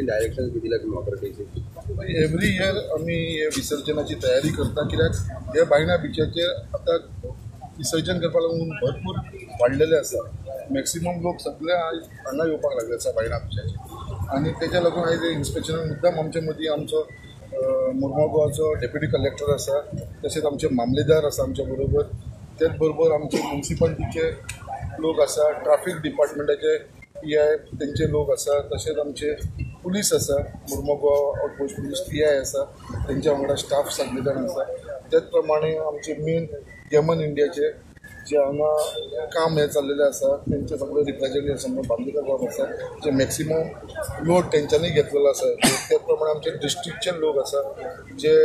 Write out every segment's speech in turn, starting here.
Direction दिला तुम्ही operating every year आम्ही विसर्जनाची तयारी करता कित्याक हे बायणा बिचाचेर आता विसर्जन करपा लागून भरपूर वाडलेले आसा मॅक्सिमम लोक सगळे हांगा येवपाक लागले आसा बायणा बिचाचेर आनी तेच्या लागून आयज इन्स्पेक्शनाक मुद्दाम आमचे मदीं आमचो मुरगांव गोवाचो डेप्युटी कलेक्टर आसा तशेंच आमचे मामलेदार आसा आमच्या बरोबर तेच बरोबर आमचे म्युनिसिपालिटीचे लोक आसा ट्राफीक डिपार्टमेंटाचे PI तेंचे लोक आसा तशेंच आमचे पुलीस आसा Murgaon Goa outpost police PI आसा तेंच्या वांगडा स्टाफ सगळे जाण आसा त्याच प्रमाणे आमचे मेन गेमन इंडियाचे जे हांगा काम हे चाललेले आसा तेंचे सगळे रिप्रेझेंटेटिव्ह आसा बांदोडकर गांव आसा जे मॅक्सिमम लोड तेंच्यांनी घेतलेलो आसा त्याच प्रमाणे आमचे डिस्ट्रिक्टचे लोक आसा जे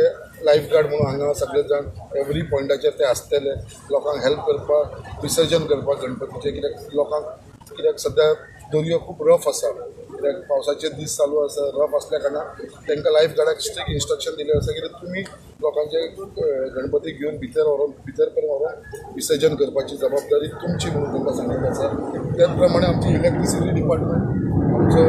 लायफ गार्ड म्हणून हांगा सगळे जाण एवरी पॉयंटाचेर ते आसतले लोकांक हेल्प करपाक विसर्जन करपाक गणपतीचे कित्याक लोकांक कित्याक सद्या दर्यो खूब रफ आसा कित्याक पावसाचे दीस चालू आसा रफ आसल्या कारणान तांकां लायफ गार्डाक स्ट्रिक्ट इन्स्ट्रक्शन दिलें आसा की तुमी लोकांचे गणपती घेवन भितर पर्यंत व्हरून विसर्जन करपाची जबाबदारी तुमची म्हणून तांकां सांगिल्लें आसा त्याच प्रमाणे आमची इलेक्ट्रिसिटी डिपार्टमेंट आमचो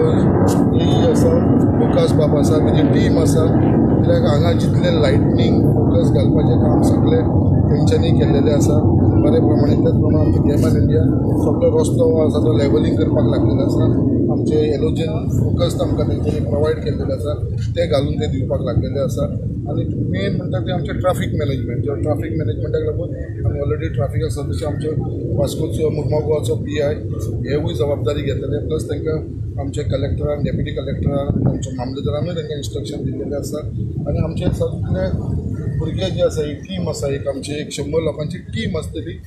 AE आसा विकास बाब आसा तेजी टीम आसा कित्याक हांगा जितले लायटनींग फोकस घालपाचें काम सगळें तेंच्यांनी केल्लेलें आसा बरे प्रमाणे त्याच प्रमाणे आमचे गेमन इंडिया सगळो रस्तो आसा तो लेवलिंग करपाक लागलेलो आसा आमचे हॅलोजन फोकस आमकां तेंच्यांनी प्रोवायड केल्लेले आसा ते घालून ते दिवपाक लागलेले आसा आनी मेन म्हणटा ते आमचे ट्राफीक मॅनेजमेंट ट्राफीक मॅनेजमेंटाक लागून आमी ऑलरेडी ट्राफीक आसा तशें आमचे वास्कोचो मुरगांव गोवाचो PI हेवूय जबाबदारी घेतलेले प्लस तांकां आमचे कलेक्टरान डेप्युटी कलेक्टरान आमच्या मामलेदारानूय तांकां इन्स्ट्रक्शन दिल्लेलें आसा आनी आमचे सगळे भुरगे जे आसा एक टीम आसा एक आमची 100 लोकांची टीम आसतली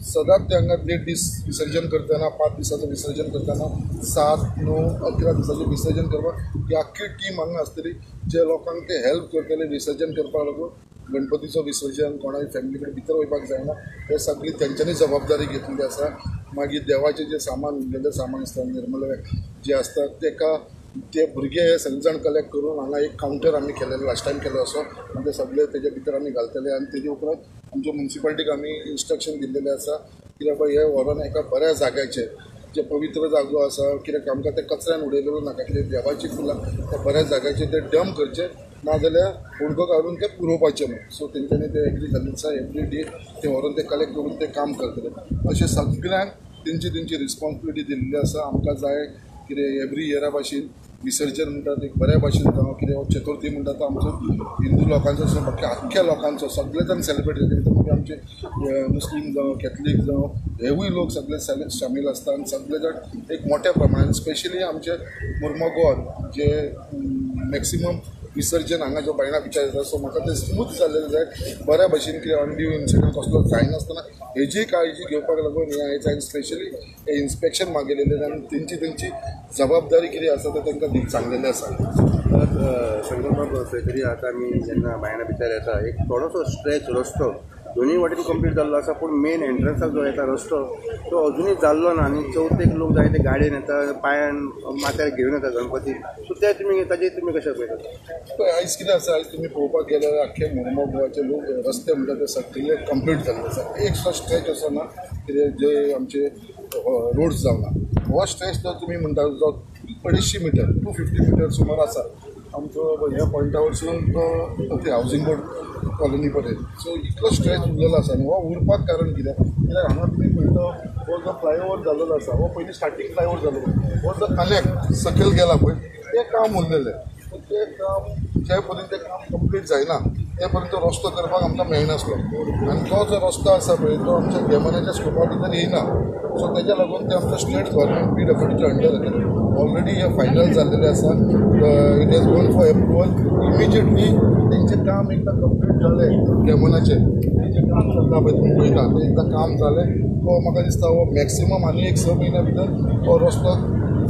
सदांच ते हांगा 1.5 दीस विसर्जन करतना 5 दिसाचें विसर्जन करतना 7, 9, 11 दिसाचें विसर्जन करपाक ही आख्खी टीम हांगा आसतली जे लोकांक ते हेल्प करतले विसर्जन करपाक लागून गणपतीचो विसर्जन कोणाय फॅमिली कडेन भितर वयपाक जायना हे सगळी तेंच्यांनी जबाबदारी घेतलेली आसा मागीर देवाचें जे सामान उरलेलें सामान आसता निर्मल जे आसता तेका ते भुरगे सगळे जाण कलेक्ट करून हांगा एक कावंटर आमी केलेलो लास्ट टायम केलो असो आनी ते सगळे तेजे भितर आमी घालतले आनी तेजे उपरांत आमच्या म्युनिसिपालिटीक आमी इन्स्ट्रक्शन दिल्लेलें आसा कित्याक बाबा हे व्हरोन एका बऱ्या जाग्याचेर जे पवित्र जागो आसा कित्याक आमकां ते कचऱ्यान उडयलेलो नाका कित्याक देवाची फुलां त्या बऱ्या जाग्याचेर ते डंप करचे नाजाल्यार उडको काडून ते पुरोवपाचे म्हणून सो तेंच्यांनी ते एग्री जाल्लें आसा एवरी डे ते व्हरून ते कलेक्ट करून ते काम करतले अशें सगळ्यांक तेंची रिस्पॉन्सिबिलिटी दिल्ली आसा आमकां जाय कितें एवरी इयरा भाशेन विसर्जन म्हणटात एक बऱ्या भाशेन जावं कितें चतुर्थी म्हणटा तो आमचो हिंदू लोकांचो बाकी आख्ख्या लोकांचो सगळे जाण सेलिब्रेट करता म्हणजे आमचे मुस्लीम जावं कॅथलीक जावं हेवूय लोक सगळे शामील आसता आनी सगळे जाण एक मोठ्या प्रमाणान स्पेशली आमचे मुरगांव गोवान जे मॅक्सिमम विसर्जन हांगा जो बायणा बिचार जाता सो म्हाका ते स्मूथ जाल्लेले जाय बऱ्या भशेन कितें अनड्यू इन्सिडंट कसलो जायनासतना हेजी काळजी घेवपाक लागून हे हांवें स्पेशली हे इन्स्पेक्शन मागयलेलें आनी तेंची जबाबदारी कितें आसा ते तांकां सांगलेलें आसा शंकरबाब खंय तरी आतां आमी जेन्ना बायणा भितर येता एक थोडोसो स्ट्रेच रस्तो दोन्ही वाटेन कंप्लीट जाल्लो आसा, पूण मेन एंट्रन्साक जो येता रस्तो तो अजुनूय जाल्लो ना आनी चवथेक लोक जाय ते गाडयेन येता, पांयान माथ्यार घेवन येता गणपती. सो ते ताजेर तुमी कशें पळयतात? आयज कितें आसा, आयज तुमी पळोवपाक गेल्यार आख्खे मुर्मो गोवाचे लोक रस्ते म्हणटा ते सगळे कंप्लीट जाल्ले आसा. एक सो स्ट्रेच असो ना कितें जे आमचे रोड्स जावना. हो स्ट्रेच जर तुमी म्हणटा जो 250 मिटर 250 मिटर सुमार आसा आमचो ह्या पॉयंटा वरसून तो हावजींग बोर्ड कॉलनी पर्यंत. सो इतलो स्ट्रेच उरलेलो आसा आनी हो उरपाक कारण कित्याक हांगा तुमी पळयतो हो जो फ्लायओव्हर जाल्लो आसा हो पयलीं स्टार्टींग फ्लायओव्हर जाल्लो, हो जो कनेक्ट सकयल गेला पळय तें काम उरलेलें. तें काम जे पर्यंत तें काम कंप्लीट जायना ते पर्यंत रस्तो करपाक आमकां मेळनासलो आनी तो जो रस्तो आसा पळय तो आमच्या गेमनाच्या स्कोपा भितर येयना. सो तेज्या लागून ते आमचो स्टेट गव्हर्मेंट PWDच्या अंडर येता. ऑलरेडी हे फायनल जाल्लेले आसा. इट हॅज गोन फॉर एप्रुवल. इमिजिएटली तेंचें काम एकदां कंप्लीट जालें गेमनाचें तेंचें काम चलता पळय तुमी पळयता तें एकदां काम जालें तो म्हाका दिसता हो मॅक्सिमम आनी एक 6 म्हयन्या भितर हो रस्तो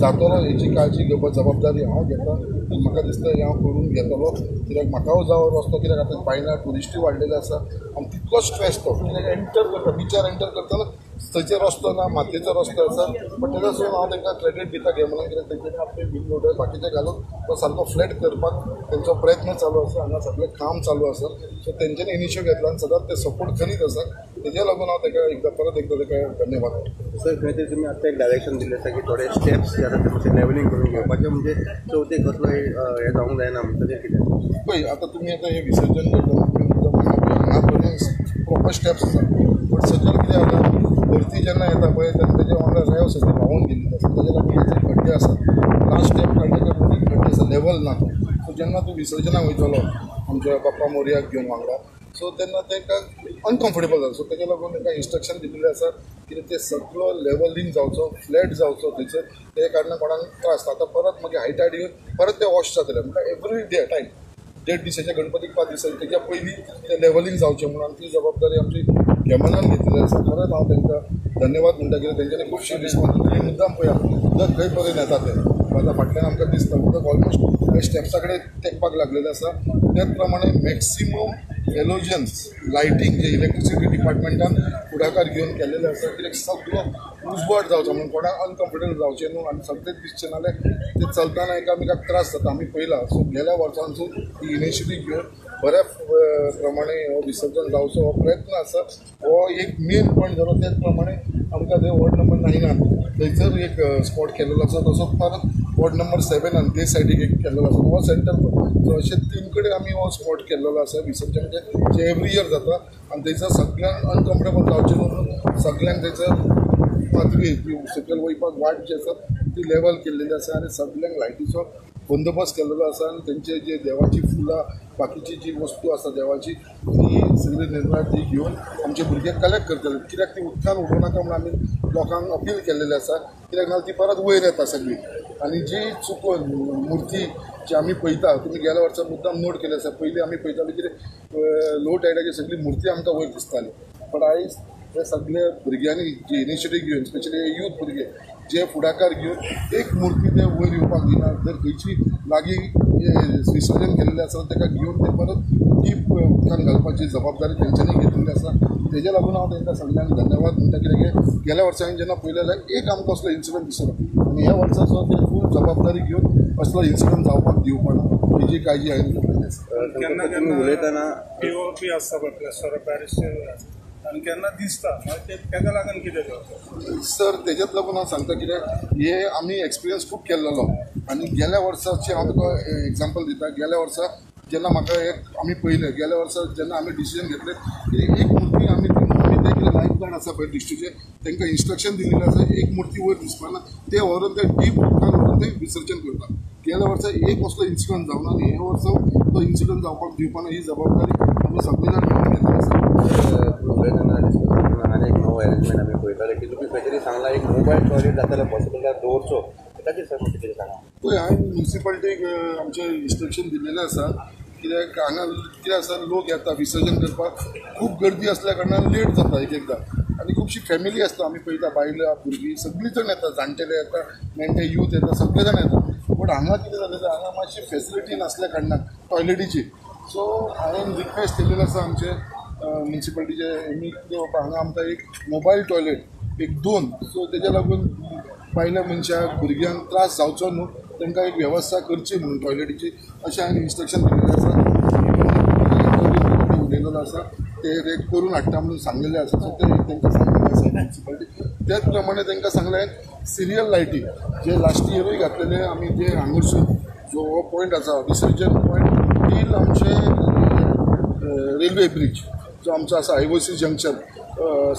जातलो. हेची काळजी घेवपाची जबाबदारी हांव घेता. म्हाका दिसता हें हांव करून घेतलो कित्याक म्हाकाय जावो रस्तो कित्याक आतां बायलां ट्युरिस्टूय वाडलेले आसा आनी तितलो स्ट्रेस तो कित्याक एंटर करता बिचार एंटर करतना थंयचे रस्तो ना, मातयेचो रस्तो आसा. बट तेजो सोडून हांव तांकां क्रेडीट दिता गेमनाक कित्याक तेंच्यांनी आपले बिल लोडर बाकीचे घालून तो सारको फ्लॅट करपाक तेंचो प्रयत्न चालू आसा. हांगा सगळें काम चालू आसा. सो तेंच्यांनी इनिशिएटीव घेतला आनी सदांच ते सपोर्ट करीत आसा. तेज्या लागून हांव ताका एकदां परत एकदां ताका धन्यवाद करता. सर खंय तरी तुमी आतां एक डायरेक्शन दिल्लें आसा की थोडे स्टेप्स जे आसा ते मातशे लेवलिंग करून घेवपाचें, म्हणजे चवथेक कसलोय हे जावंक जायना म्हणटा तें कितें पळय आतां तुमी आतां हें विसर्जन करता हांगा पर्यंत प्रॉपर स्टेप्स आसा. बट सकयल कितें जाता भरती जेन्ना येता पळय तेन्ना तेजे वांगडा रेंव सगळी व्हांवून गेल्ली आसा. तेज्या लागून जे खड्डे आसा लास्ट स्टेप काडले काय मदीं खड्डे आसा, लेवल ना. सो जेन्ना तूं विसर्जनाक वयतलो आमच्या बाप्पा मोरयाक घेवन वांगडा सो तेन्ना ताका अनकम्फर्टेबल जाता. सो तेज्या लागून ताका इंस्ट्रक्शन दिल्लें आसा की ते सगळो लेवलिंग जावचो, फ्लॅट जावचो थंयसर. ते कारणान कोणाक त्रास आतां परत मागीर हायटायड येवन परत ते वॉश जातले. म्हणल्यार एवरी डे टायम 1.5 दिसाच्या गणपतीक 5 दिसांनी तेच्या पयलीं ते लेवलिंग जावचें म्हणून ती जबाबदारी आमची गेमनान घेतलेली आसा. खरेंच हांव तांकां धन्यवाद म्हणटा कित्याक तेंच्यांनी खुबशी रिस्पॉन्सिबिलिटी मुद्दाम पळया उदक खंय पर्यंत येता तें आतां फाटल्यान आमकां दिसता उदक ऑलमोस्ट स्टेप्सा कडेन तेंकपाक लागलेलें आसा. त्याच प्रमाणे मॅक्सिमम हॅलोजन्स लायटींग जे इलेक्ट्रिसिटी डिपार्टमेंटान फुडाकार घेवन केल्लेले आसा कित्याक सगळो उजवाड जावचो म्हणून कोणाक अनकम्फर्टेबल जावचें न्हू आनी सगळेच दिसचें नाजाल्यार ते चलताना एकामेकाक त्रास जाता. आमी पळयला. सो गेल्या वर्सांसून ही इनिशिएटीव घेवन बऱ्या प्रमाणे हो विसर्जन जावचो हो प्रयत्न आसा. हो एक मेन पॉयंट जालो. त्याच प्रमाणे आमकां थंय वॉर्ड नंबर 9 थंयसर एक स्पॉट केल्लो आसा. तसोच परत वॉर्ड नंबर 7 ते सायडीक एक केल्लो आसा. हो सेंटर पॉयंट. सो अशे 3 कडेन आमी हो स्पॉट केल्लो आसा विसर्जन जे एवरी इयर जाता आनी थंयसर सगळ्यांक अनकम्फर्टेबल जावचें म्हणून सगळ्यांक थंयसर पातळी सकयल वयपाक वाट जी आसा ती लेवल केल्लेली आसा आनी सगळ्यांक लायटीचो बंदोबस्त केल्लो आसा. आनी तेंचे जे देवाची फुलां बाकीची जी वस्तू आसा देवाची ती सगळी निर्णय ती घेवन आमचे भुरगे कलेक्ट करतले. कित्याक ती उदकान उडोवं नाका म्हणून आमी लोकांक अपील केल्लेलें आसा. कित्याक नाजाल्यार ती परत वयर येता सगळी आनी जी चुकून मुर्ती जी आमी पळयता तुमी गेल्या वर्सा मुद्दाम नोट केले आसा. पयलीं आमी पळयताले कितें लो टायडाची सगळी मुर्ती आमकां वयर दिसताली. बट आयज हे सगळे भुरग्यांनी जी इनिशिएटीव घेवन स्पेशली यूथ भुरगे जे फुडाकार घेवन एक मुर्ती ते वयर येवपाक दिना. जर खंयची लागीं विसर्जन केल्लें आसा ताका घेवन ते परत डीप उदकान घालपाची जबाबदारी तेंच्यांनी घेतलेली आसा. तेज्या लागून हांव तांकां सगळ्यांक धन्यवाद म्हणटा कित्याक गेल्या वर्सांनी जेन्ना पळयलें जाल्यार एक आमकां असलो इन्सिडंट दिसलो आनी ह्या वर्साचो ते फूल जबाबदारी घेवन असलो इन्सिडंट जावपाक दिवपाना हेजी काळजी हांवें घेतलेली आसा. उलयतना POP आसता पळय सर बॅरिस्टर आनी केन्ना दिसता तेका लागून कितें सर तेज्याच लागून हांव सांगता कित्याक हे आमी एक्सपिरियन्स खूब केल्लो आनी गेल्या वर्साचे हांव तुका एग्जाम्पल दिता. गेल्या वर्सा जेन्ना म्हाका एक आमी पळयलें गेल्या वर्सा जेन्ना आमी डिसिजन घेतलें की एक मुर्ती आमी ते कितें लायफ गार्ड आसा पळय डिस्ट्रिक्टचे तांकां इंस्ट्रक्शन दिल्लें आसा एक मुर्ती वयर दिसपाना ते व्हरून ते डीप उदकान व्हरून ते विसर्जन करता. गेल्या वर्सा एक असलो इन्सिडंट जावना आनी हे वर्सा तो इन्सिडंट जावपाक दिवपाना ही जबाबदारी आमी सगळे जाण घेवन घेतली आसा. आनी एक नवो अरेंजमेंट आमी पळयताले की तुमी खंय तरी सांगला एक मोबायल टॉयलेट जातालें पॉसिबल जाल्यार दवरचो ताचेर सर मातशें कितें सांगा. पळय हांवें म्युनिसिपालिटीक आमचें इंस्ट्रक्शन दिल्लेलें आसा कित्याक हांगा कितें आसा लोक येता विसर्जन करपाक खूब गर्दी आसल्या कारणान लेट जाता एक एकदां आनी खुबशी फॅमिली आसता आमी पळयता बायलां भुरगीं सगळीं जाण येता जाणटेले येता नेण्टे यूथ येता सगळे जाण येता. बट हांगा कितें जालें हांगा मातशी फेसिलिटी नासल्या कारणान टॉयलेटीची. सो हांवें रिक्वेस्ट केल्लेलो आसा आमचे म्युन्सिपाल्टीचे आमी कितें बाबा हांगा आमकां एक मोबायल टॉयलेट एक 2 सो तेज्या लागून भायल्या मनशाक भुरग्यांक त्रास जावचो न्हू तांकां एक वेवस्था करची म्हणून टॉयलेटीची अशें हांवें इन्स्ट्रक्शन दिल्लें आसा उलयलेलो आसा ते करून हाडटा म्हणून सांगलेलें आसा सो ते तांकां सांगलेलें आसा म्युन्सिपाल्टी त्याच प्रमाणे तांकां सांगलें सिरियल लायटी जे लास्ट इयरूय घातलेले आमी जे हांगरसून जो हो पॉयंट आसा विसर्जन पॉयंट टील आमचे रेल्वे ब्रीज जो आमचो आसा IOC जंक्शन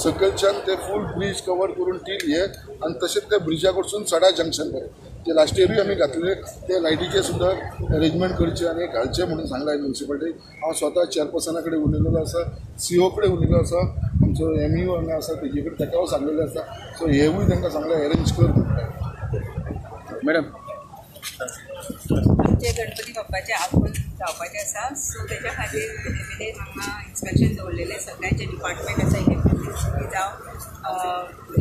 सकलच्यान ते फूल ब्रीज कवर करून टील हे आनी तशेंच त्या ब्रिजा कडसून सडा जंक्शन पर्यंत जे लास्ट इयरूय आमी घातलेले ते लायटीचे सुद्दां अरेंजमेंट करचे आनी घालचे म्हणून सांगला म्युन्सिपाल्टी हांव स्वता चेअरपर्सना कडेन उलयलेलो आसा CO कडेन उलयलो आसा आमचो MU हांगा आसा तेजे कडेन ताका सांगलेलें आसा सो हेवूय तांकां सांगलें अरेंज कर म्हणून मॅडम आमचे गणपती बाप्पाचे आगमन जावपाचें आसा सो तेच्या खातीर हांगा इन्स्पेक्शन दवरलेलें सगळ्यांचे डिपार्टमेंट आसा जावं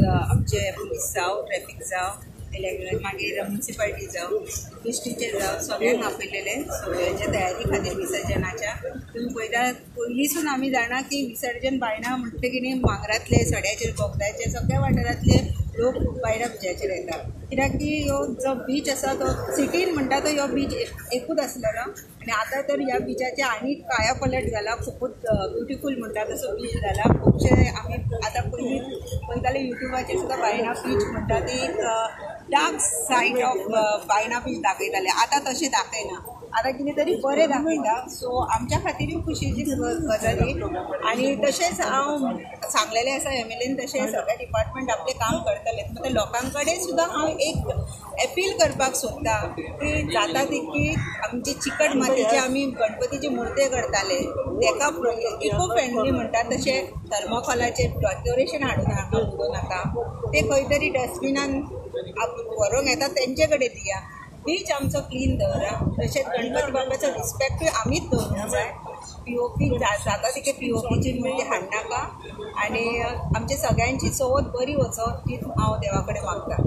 आमचे पुलीस जावं ट्रॅफीक जावं मागीर म्युन्सिपाल्टी जावं इश्टीचे जावं सगळ्यांक आपयलेले सगळ्यांच्या तयारी खातीर विसर्जनाच्या तुम्ही पयलींसून आमी जाणा की विसर्जन बायणां म्हणटकीर मांगरांतले सड्याचेर बोगद्याचे सगळ्या वाठारांतले लोक बायणां बिचाचेर येता कित्याक की ह्यो जो बीच आसा तो सिटीन म्हणटा तो ह्यो बीच एकूच आसलेलो आनी आतां तर ह्या बिचाचे आनी काया पलट जाला खूबच ब्युटिफूल म्हणटा तसो बीच जाला खुबशे आमी आतां पळयताले युट्यूबाचेर सुद्दां बायणा बीच म्हणटा ती dark side of Baina beach दाखयताले आतां तशें दाखयना आतां कितें तरी बरें दाखयता सो आमच्या खातीरूय खुशीची गजाल ही आनी तशेंच हांव सांगलेलें आसा MLAन तशें सगळे डिपार्टमेंट आपलें काम करतले म्हणजे लोकां कडेन सुद्दां हांव एक अपील करपाक सोदता की जाता तितकी आमची चिकट मातयेचे आमी गणपतीचे मुर्ते करताले ताका इको फ्रेंडली म्हणटा तशें थर्मोकॉलाचे डेकोरेशन हाडून हांगा उडोवं नाका ते खंय तरी डस्टबिनान व्हरोंक येता तेंचे कडेन दिया बीच आमचो क्लीन दवरा तशेंच गणपती बाप्पाचो रिस्पेक्टूय आमीच दवरूंक जाय POP जाता तितके POPची म्हणजे हाडनाका आनी आमच्या सगळ्यांची चवथ बरी वचो ती हांव देवा कडेन मागतां